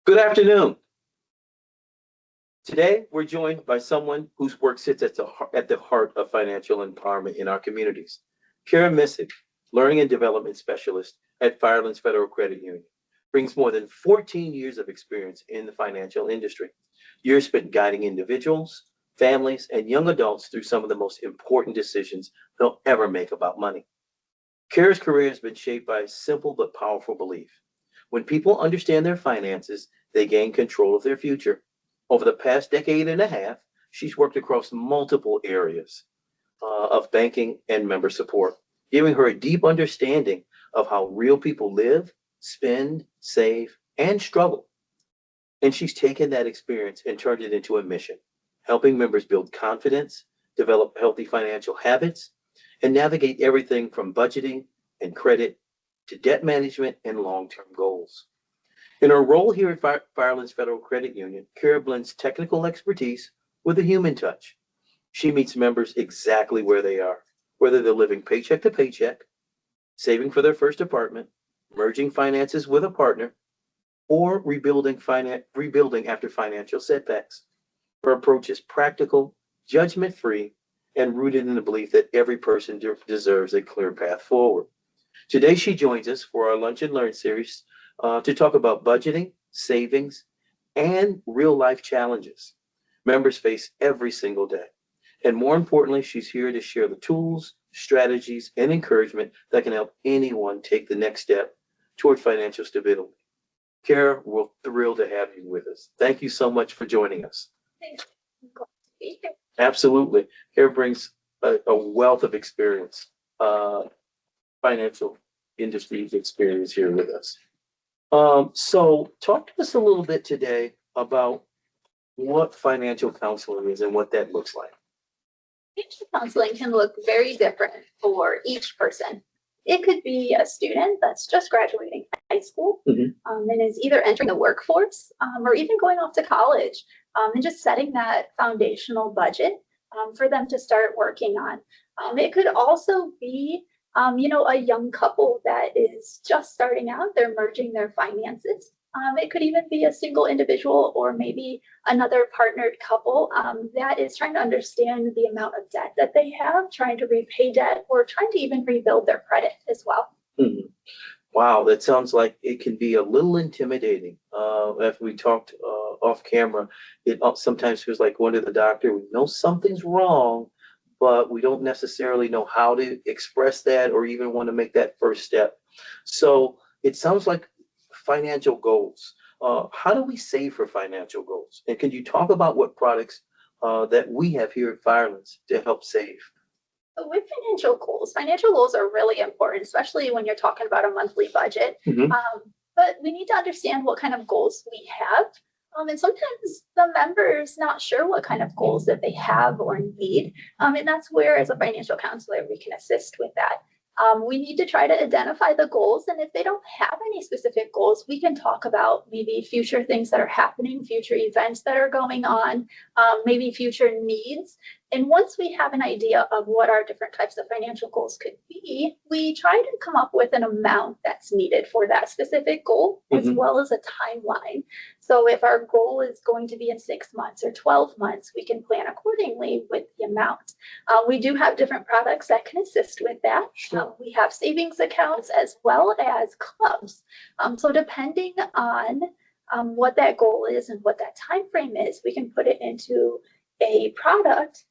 Good afternoon. Today, we're joined by someone whose work sits at the heart of financial empowerment in our communities. Kara Missig, Learning and Development Specialist at Firelands Federal Credit Union, brings more than 14 years of experience in the financial industry. Years spent guiding individuals, families, and young adults through some of the most important decisions they'll ever make about money. Kara's career has been shaped by a simple but powerful belief. When people understand their finances, they gain control of their future. Over the past decade and a half, she's worked across multiple areas of banking and member support, giving her a deep understanding of how real people live, spend, save, and struggle. And she's taken that experience and turned it into a mission, helping members build confidence, develop healthy financial habits, and navigate everything from budgeting and credit to debt management and long-term goals. In her role here at Firelands Federal Credit Union, Kara blends technical expertise with a human touch. She meets members exactly where they are, whether they're living paycheck to paycheck, saving for their first apartment, merging finances with a partner, or rebuilding after financial setbacks. Her approach is practical, judgment-free, and rooted in the belief that every person deserves a clear path forward. Today, she joins us for our Lunch and Learn series to talk about budgeting, savings, and real life challenges members face every single day. And more importantly, she's here to share the tools, strategies, and encouragement that can help anyone take the next step toward financial stability. Kara, we're thrilled to have you with us. Thank you so much for joining us. Thanks. I'm glad to be here. Absolutely. Kara brings a wealth of experience, financial industry experience here with us. So talk to us a little bit today about what financial counseling is and what that looks like. Financial counseling can look very different for each person. It could be a student that's just graduating high school and is either entering the workforce or even going off to college and just setting that foundational budget for them to start working on. It could also be a young couple that is just starting out, they're merging their finances. It could even be a single individual or maybe another partnered couple that is trying to understand the amount of debt that they have, trying to repay debt, or trying to even rebuild their credit as well. Wow, that sounds like it can be a little intimidating. After we talked off camera, it sometimes feels like going to the doctor. We know something's wrong, but we don't necessarily know how to express that or even want to make that first step. So it sounds like financial goals. How do we save for financial goals? And can you talk about what products that we have here at Firelands to help save? So with financial goals are really important, especially when you're talking about a monthly budget. But we need to understand what kind of goals we have. And sometimes the member's not sure what kind of goals that they have or need. And that's where, as a financial counselor, we can assist with that. We need to try to identify the goals. And if they don't have any specific goals, we can talk about maybe future things that are happening, future events that are going on, maybe future needs. And once we have an idea of what our different types of financial goals could be, we try to come up with an amount that's needed for that specific goal, as well as a timeline. So if our goal is going to be in 6 months or 12 months, we can plan accordingly with the amount. We do have different products that can assist with that. We have savings accounts as well as clubs. So depending on what that goal is and what that time frame is, we can put it into a product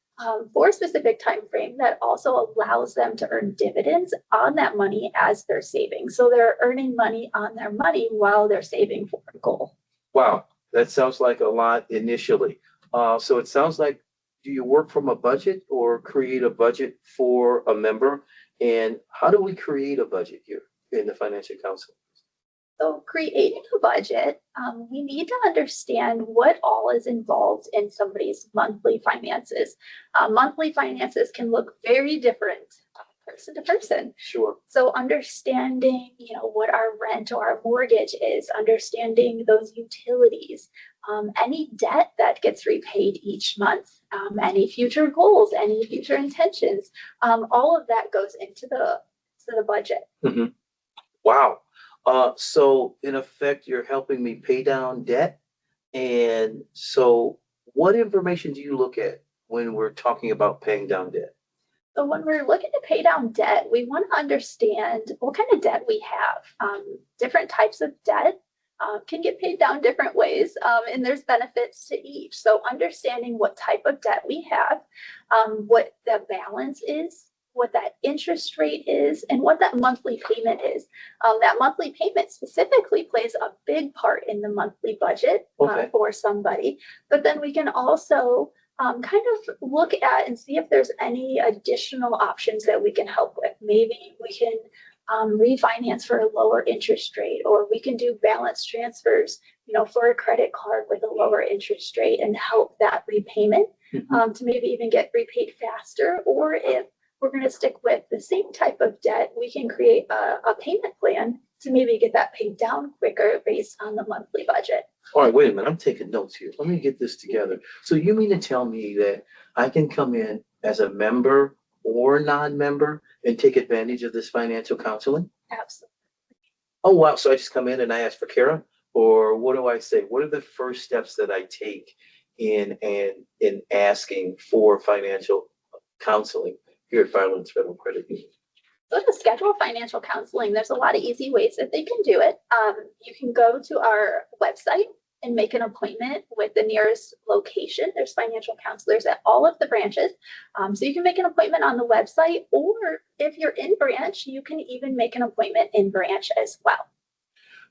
for a specific time frame that also allows them to earn dividends on that money as they're saving. So they're earning money on their money while they're saving for a goal. Wow, that sounds like a lot initially. So it sounds like, do you work from a budget or create a budget for a member? And how do we create a budget here in the financial counseling? So creating a budget, we need to understand what all is involved in somebody's monthly finances. Monthly finances can look very different person to person. Sure. So understanding, what our rent or our mortgage is, understanding those utilities, any debt that gets repaid each month, any future goals, any future intentions, all of that goes into the budget. Wow. So in effect, you're helping me pay down debt. And so what information do you look at when we're talking about paying down debt? So when we're looking to pay down debt, we want to understand what kind of debt we have. Different types of debt can get paid down different ways, and there's benefits to each. So understanding what type of debt we have, what the balance is, what that interest rate is, and what that monthly payment is. That monthly payment specifically plays a big part in the monthly budget Okay. for somebody. But then we can also kind of look at and see if there's any additional options that we can help with. Maybe we can refinance for a lower interest rate, or we can do balance transfers, for a credit card with a lower interest rate and help that repayment to maybe even get repaid faster. Or if we're going to stick with the same type of debt, we can create a payment plan to maybe get that paid down quicker based on the monthly budget. All right, wait a minute. I'm taking notes here. Let me get this together. So you mean to tell me that I can come in as a member or non-member and take advantage of this financial counseling? Absolutely. Oh, wow. So I just come in and I ask for Kara? Or what do I say? What are the first steps that I take in asking for financial counseling here at Firelands Federal Credit Union? So to schedule financial counseling, there's a lot of easy ways that they can do it. You can go to our website and make an appointment with the nearest location. There's financial counselors at all of the branches. So you can make an appointment on the website, or if you're in branch, you can even make an appointment in branch as well.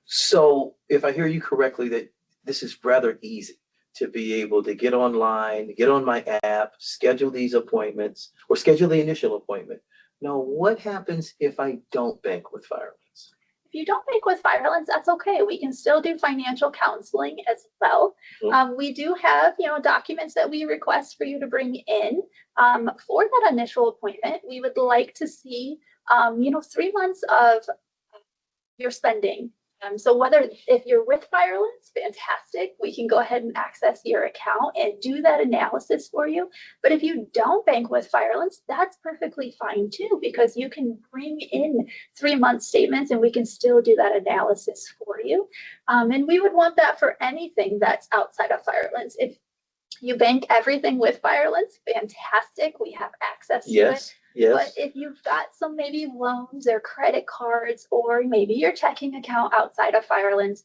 So if I hear you correctly, that this is rather easy to be able to get online, get on my app, schedule these appointments, or schedule the initial appointment. Now, what happens if I don't bank with Firelands? If you don't bank with Firelands, that's okay. We can still do financial counseling as well. We do have, documents that we request for you to bring in. For that initial appointment, we would like to see, 3 months of your spending. So whether if you're with Firelands, fantastic, we can go ahead and access your account and do that analysis for you. But if you don't bank with Firelands, that's perfectly fine too, because you can bring in 3-month statements and we can still do that analysis for you. And we would want that for anything that's outside of Firelands. If you bank everything with Firelands, fantastic, we have access to it. Yes. But if you've got some maybe loans or credit cards, or maybe your checking account outside of Firelands,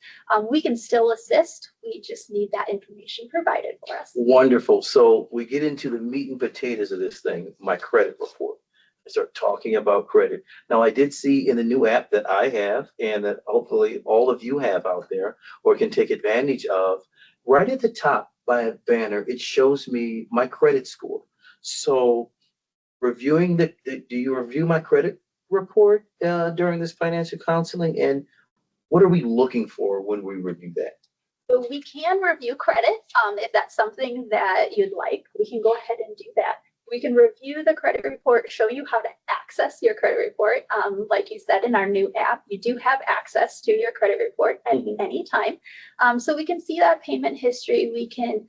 we can still assist. We just need that information provided for us. Wonderful. So we get into the meat and potatoes of this thing, my credit report. I start talking about credit. Now, I did see in the new app that I have, and that hopefully all of you have out there or can take advantage of, right at the top by a banner, it shows me my credit score. So reviewing do you review my credit report during this financial counseling, and what are we looking for when we review that? So we can review credit. If that's something that you'd like, we can go ahead and do that. We can review the credit report, show you how to access your credit report. Like you said, in our new app, you do have access to your credit report at any time. So we can see that payment history. We can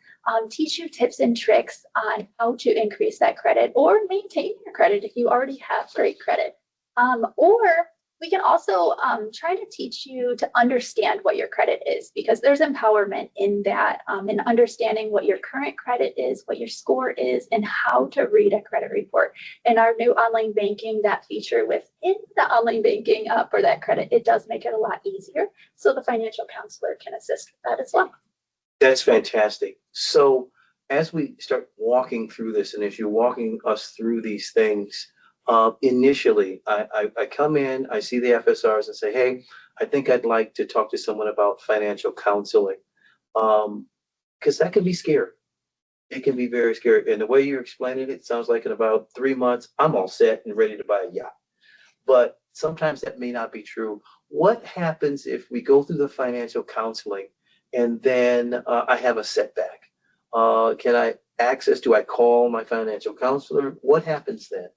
teach you tips and tricks on how to increase that credit or maintain your credit if you already have great credit. Or we can also try to teach you to understand what your credit is, because there's empowerment in that, in understanding what your current credit is, what your score is, and how to read a credit report. In our new online banking, that feature within the online banking for that credit, it does make it a lot easier. So the financial counselor can assist with that as well. That's fantastic. So as we start walking through this, and as you're walking us through these things, initially, I come in, I see the FSRs and say, hey, I think I'd like to talk to someone about financial counseling. Because that can be scary. It can be very scary. And the way you're explaining it sounds like in about 3 months, I'm all set and ready to buy a yacht. But sometimes that may not be true. What happens if we go through the financial counseling and then I have a setback? Do I call my financial counselor? What happens then?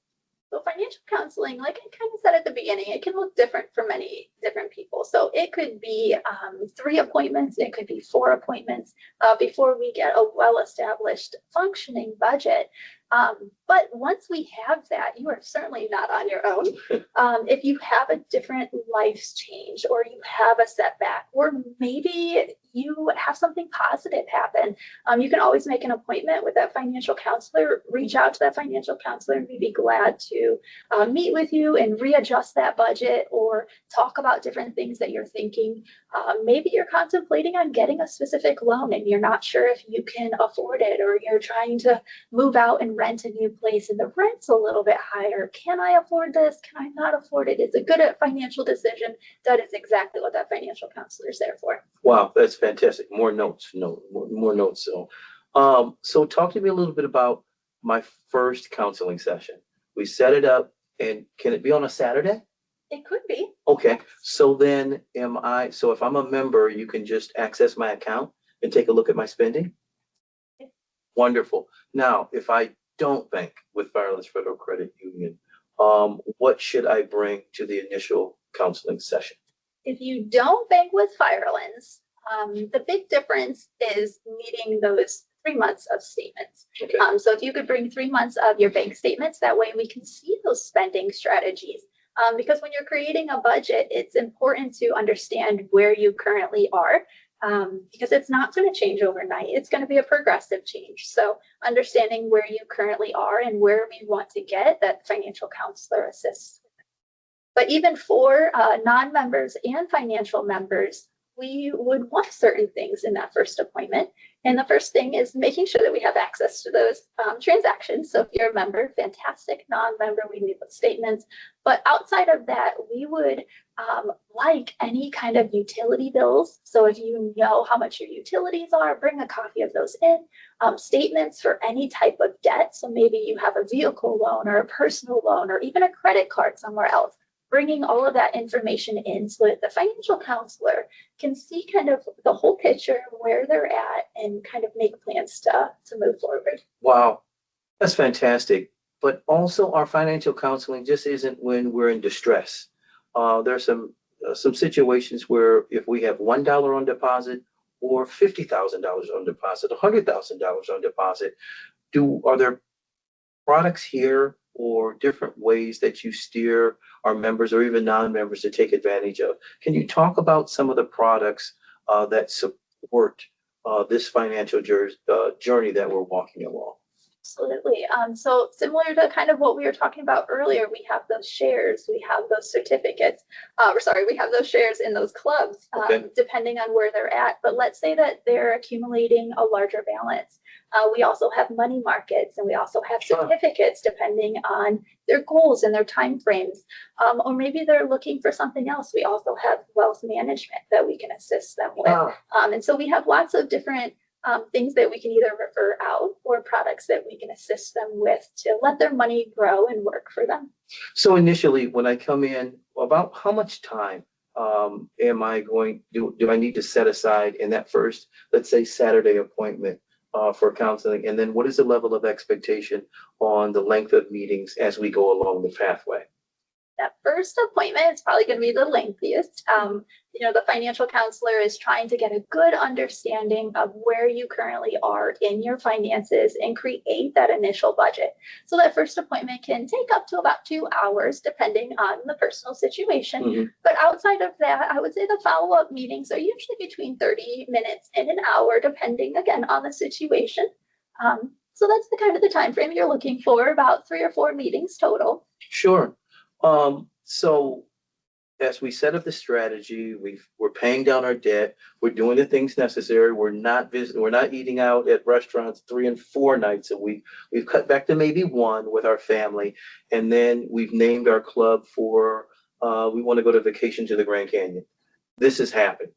So financial counseling, like I kind of said at the beginning, it can look different for many different people. So it could be 3 appointments, it could be 4 appointments before we get a well-established functioning budget. But once we have that, you are certainly not on your own. If you have a different life's change, or you have a setback, or maybe you have something positive happen, you can always make an appointment with that financial counselor, reach out to that financial counselor, and we'd be glad to meet with you and readjust that budget or talk about different things that you're thinking. Maybe you're contemplating on getting a specific loan and you're not sure if you can afford it, or you're trying to move out and rent a new place and the rent's a little bit higher. Can I afford this? Can I not afford it? Is it good at financial decision? That is exactly what that financial counselor is there for. Wow, that's fantastic. More notes, more notes. So talk to me a little bit about my first counseling session. We set it up, and can it be on a Saturday? It could be. Okay, so then so if I'm a member, you can just access my account and take a look at my spending? Yeah. Wonderful. Now, if I don't bank with Firelands Federal Credit Union, what should I bring to the initial counseling session? If you don't bank with Firelands, the big difference is needing those 3 months of statements. Okay. So if you could bring 3 months of your bank statements, that way we can see those spending strategies. Because when you're creating a budget, it's important to understand where you currently are, because it's not going to change overnight. It's going to be a progressive change. So understanding where you currently are and where we want to get, that financial counselor assists. But even for non-members and financial members, we would want certain things in that first appointment. And the first thing is making sure that we have access to those transactions. So if you're a member, fantastic. Non-member, we need those statements. But outside of that, we would like any kind of utility bills. So if you know how much your utilities are, bring a copy of those in. Statements for any type of debt. So maybe you have a vehicle loan or a personal loan or even a credit card somewhere else. Bringing all of that information in so that the financial counselor can see kind of the whole picture, where they're at, and kind of make plans to move forward. Wow, that's fantastic. But also, our financial counseling just isn't when we're in distress. There's some situations where if we have $1 on deposit or $50,000 on deposit, $100,000 on deposit, are there products here or different ways that you steer our members or even non-members to take advantage of? Can you talk about some of the products that support this financial journey that we're walking along? Absolutely. So similar to kind of what we were talking about earlier, we have those shares, we have those certificates, we have those shares in those clubs, depending on where they're at. But let's say that they're accumulating a larger balance. We also have money markets, and we also have certificates depending on their goals and their time frames. Or maybe they're looking for something else. We also have wealth management that we can assist them with. And so we have lots of different things that we can either refer out or products that we can assist them with to let their money grow and work for them. So initially, when I come in, about how much time am I do I need to set aside in that first, let's say, Saturday appointment for counseling? And then what is the level of expectation on the length of meetings as we go along the pathway? That first appointment is probably going to be the lengthiest. The financial counselor is trying to get a good understanding of where you currently are in your finances and create that initial budget. So that first appointment can take up to about 2 hours, depending on the personal situation. Mm-hmm. But outside of that, I would say the follow-up meetings are usually between 30 minutes and an hour, depending, again, on the situation. So that's the time frame you're looking for, about 3 or 4 meetings total. Sure. So as we set up the strategy, we're paying down our debt, we're doing the things necessary, we're not eating out at restaurants 3 and 4 nights a week. We've cut back to maybe 1 with our family, and then we've named our club for we want to go to vacation to the Grand Canyon. This has happened.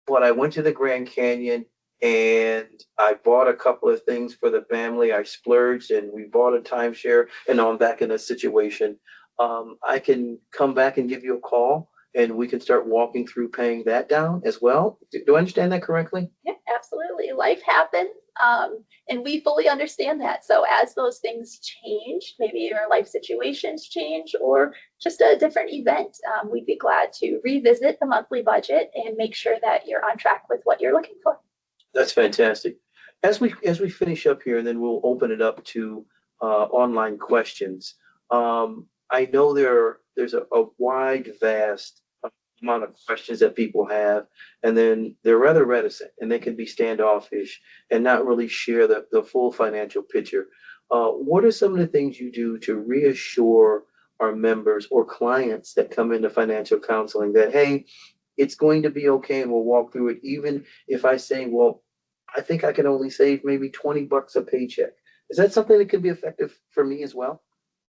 But I went to the Grand Canyon and I bought a couple of things for the family. I splurged and we bought a timeshare, and now I'm back in a situation. I can come back and give you a call and we can start walking through paying that down as well. Do I understand that correctly? Yeah, absolutely. Life happens, and we fully understand that. So as those things change, maybe your life situations change or just a different event, we'd be glad to revisit the monthly budget and make sure that you're on track with what you're looking for. That's fantastic. As we finish up here, and then we'll open it up to online questions. I know there's a wide, vast amount of questions that people have, and then they're rather reticent and they can be standoffish and not really share the full financial picture. What are some of the things you do to reassure our members or clients that come into financial counseling that, hey, it's going to be okay and we'll walk through it, even if I say, well, I think I can only save maybe $20 a paycheck. Is that something that can be effective for me as well?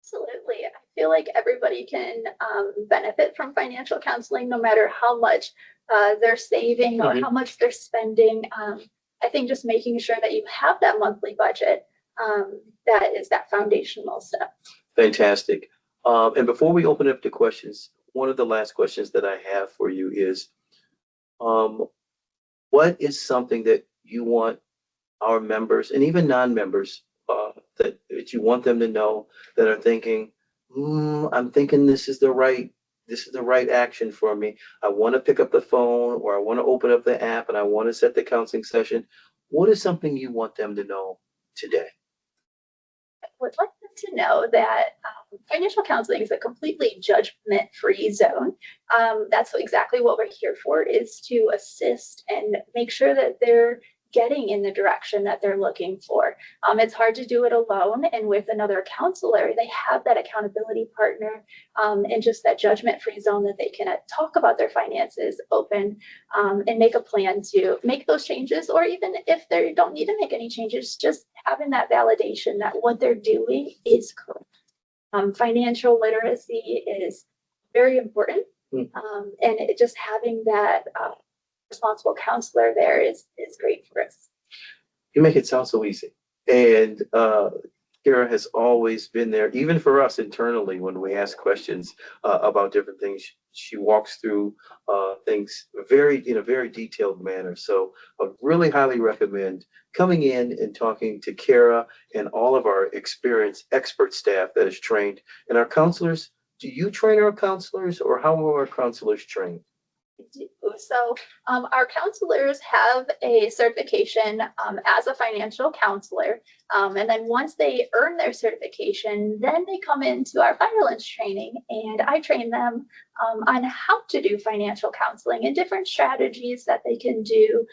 Absolutely. I feel like everybody can benefit from financial counseling no matter how much they're saving or how much they're spending. I think just making sure that you have that monthly budget, that is that foundational step. Fantastic. And before we open up to questions, one of the last questions that I have for you is, um, what is something that you want our members and even non-members that you want them to know that are thinking, I'm thinking this is the right action for me. I want to pick up the phone or I want to open up the app and I want to set the counseling session. What is something you want them to know today? I would like them to know that financial counseling is a completely judgment-free zone. That's exactly what we're here for, is to assist and make sure that they're getting in the direction that they're looking for. It's hard to do it alone, and with another counselor, they have that accountability partner, and just that judgment-free zone that they can talk about their finances open, and make a plan to make those changes, or even if they don't need to make any changes, just having that validation that what they're doing is correct. Financial literacy is very important, and just having that responsible counselor there is great for us. You make it sound so easy. And Kara has always been there, even for us internally, when we ask questions about different things. She walks through things in a very detailed manner. So I really highly recommend coming in and talking to Kara and all of our experienced expert staff that is trained. And our counselors, do you train our counselors, or how are our counselors trained? So our counselors have a certification as a financial counselor. And then once they earn their certification, then they come into our Firelands training, and I train them on how to do financial counseling and different strategies that they can do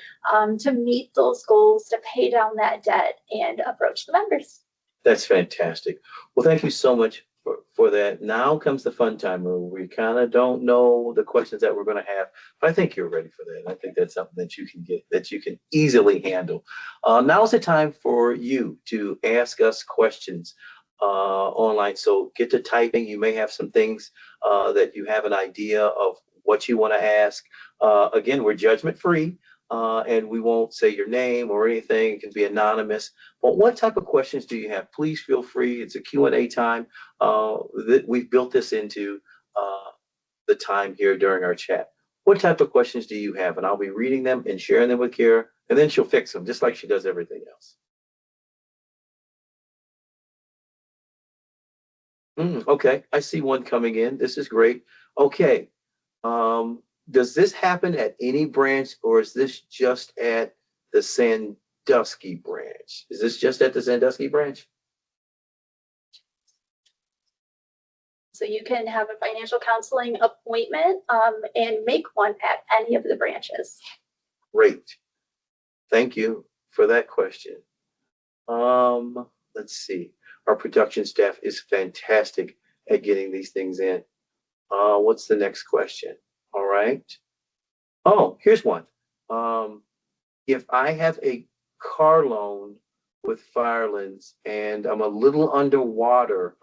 to meet those goals, to pay down that debt and approach the members. That's fantastic. Well, thank you so much for that. Now comes the fun time where we kind of don't know the questions that we're going to have, but I think you're ready for that. I think that's something that you can easily handle. Now's the time for you to ask us questions online. So get to typing. You may have some things that you have an idea of what you want to ask. Again, we're judgment free. And we won't say your name or anything. It can be anonymous. But what type of questions do you have? Please feel free. It's a Q&A time. We've built this into the time here during our chat. What type of questions do you have? And I'll be reading them and sharing them with Kara, and then she'll fix them, just like she does everything else. Okay, I see one coming in. This is great. Okay. Does this happen at any branch, or is this just at the Sandusky branch? Is this just at the Sandusky branch? So you can have a financial counseling appointment and make one at any of the branches. Great. Thank you for that question. Let's see. Our production staff is fantastic at getting these things in. What's the next question? All right. Oh, here's one. If I have a car loan with Firelands and I'm a little underwater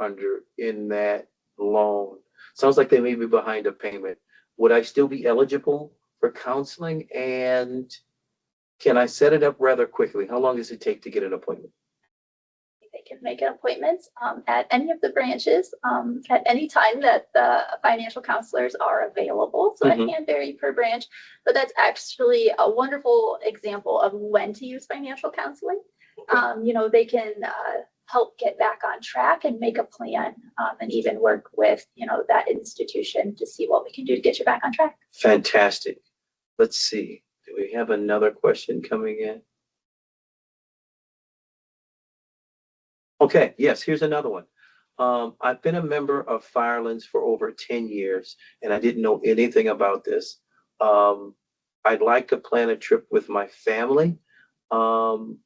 in that loan, sounds like they may be behind a payment, would I still be eligible for counseling? And can I set it up rather quickly? How long does it take to get an appointment? They can make an appointment at any of the branches at any time that the financial counselors are available. So it can vary per branch, but that's actually a wonderful example of when to use financial counseling. They can help get back on track and make a plan, and even work with, that institution to see what we can do to get you back on track. Fantastic. Let's see. Do we have another question coming in? Okay, yes, here's another one. I've been a member of Firelands for over 10 years, and I didn't know anything about this. Um, I'd like to plan a trip with my family. Um,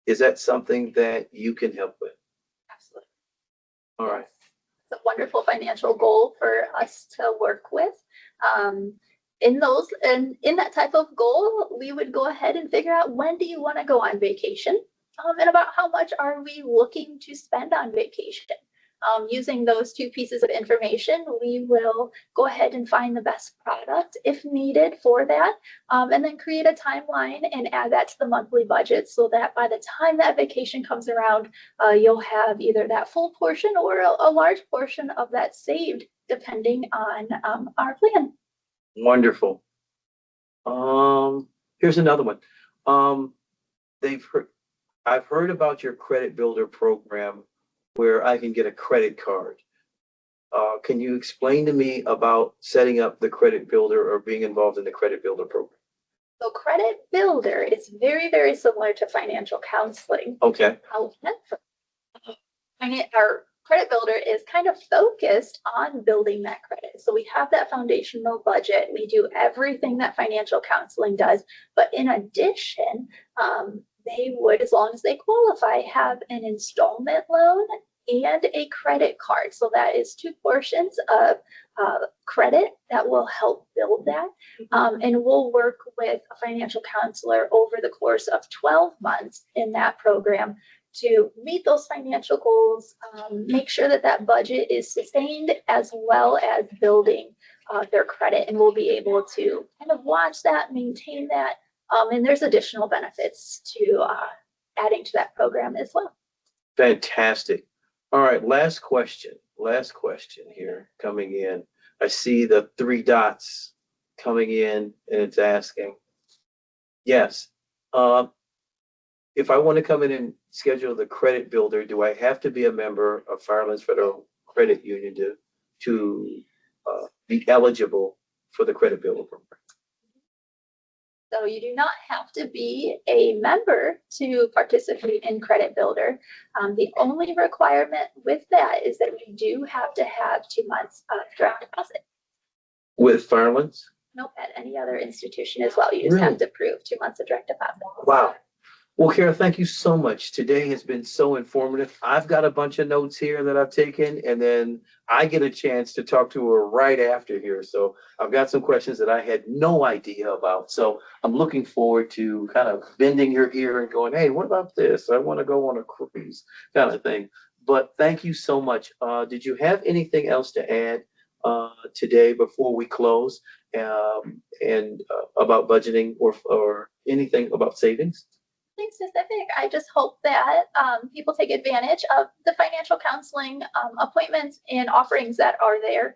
is that something that you can help with? Absolutely. All right. It's a wonderful financial goal for us to work with. Um, in that type of goal, we would go ahead and figure out when do you want to go on vacation, and about how much are we looking to spend on vacation. Using those two pieces of information, we will go ahead and find the best product if needed for that, and then create a timeline and add that to the monthly budget so that by the time that vacation comes around, you'll have either that full portion or a large portion of that saved, depending on our plan. Wonderful. Here's another one. Um, they've heard, I've heard about your credit builder program where I can get a credit card. Can you explain to me about setting up the credit builder or being involved in the credit builder program? So credit builder is very, very similar to financial counseling. Okay. However, our credit builder is kind of focused on building that credit. So we have that foundational budget. We do everything that financial counseling does. But in addition, they would, as long as they qualify, have an installment loan and a credit card. So that is two portions of credit that will help build that. And we'll work with a financial counselor over the course of 12 months in that program to meet those financial goals, make sure that that budget is sustained, as well as building their credit. And we'll be able to kind of watch that, maintain that. And there's additional benefits to adding to that program as well. Fantastic. All right, last question. Last question here coming in. I see the three dots coming in and it's asking, yes. If I want to come in and schedule the credit builder, do I have to be a member of Firelands Federal Credit Union to be eligible for the credit builder program? So you do not have to be a member to participate in Credit Builder. The only requirement with that is that we do have to have 2 months of direct deposit. With Firelands? Nope, at any other institution as well. You just have to prove 2 months of direct deposit. Wow. Well, Kara, thank you so much. Today has been so informative. I've got a bunch of notes here that I've taken, and then I get a chance to talk to her right after here. So I've got some questions that I had no idea about. So I'm looking forward to kind of bending your ear and going, hey, what about this? I want to go on a cruise kind of thing. But thank you so much. Did you have anything else to add today before we close and about budgeting or anything about savings? Specific. I just hope that people take advantage of the financial counseling appointments and offerings that are there.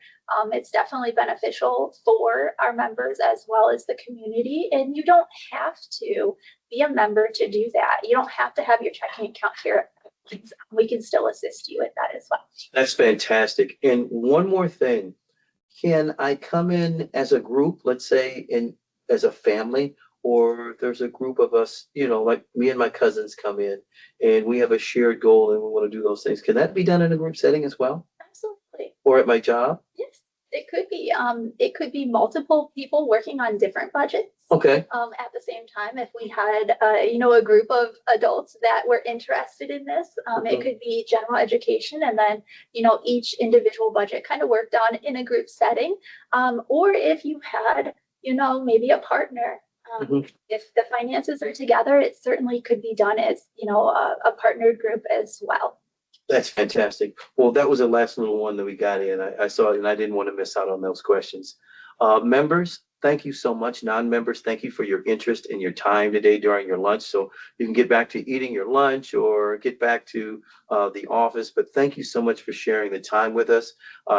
It's definitely beneficial for our members as well as the community. And you don't have to be a member to do that. You don't have to have your checking account here. We can still assist you with that as well. That's fantastic. And one more thing, can I come in as a group, let's say as a family? Or if there's a group of us, like me and my cousins come in and we have a shared goal and we want to do those things. Can that be done in a group setting as well? Absolutely. Or at my job? Yes, it could be. It could be multiple people working on different budgets. Okay. At the same time, if we had, a group of adults that were interested in this, it could be general education, and then, each individual budget kind of worked on in a group setting. Or if you had, maybe a partner. If the finances are together, it certainly could be done as, a partnered group as well. That's fantastic. Well, that was the last little one that we got in. I saw it and I didn't want to miss out on those questions. Members, thank you so much. Non-members, thank you for your interest and your time today during your lunch. So you can get back to eating your lunch or get back to the office. But thank you so much for sharing the time with us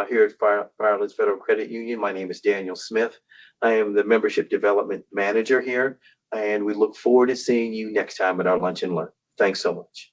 here at Firelands Federal Credit Union. My name is Daniel Smith. I am the Membership Development Manager here, and we look forward to seeing you next time at our Lunch and Learn. Thanks so much.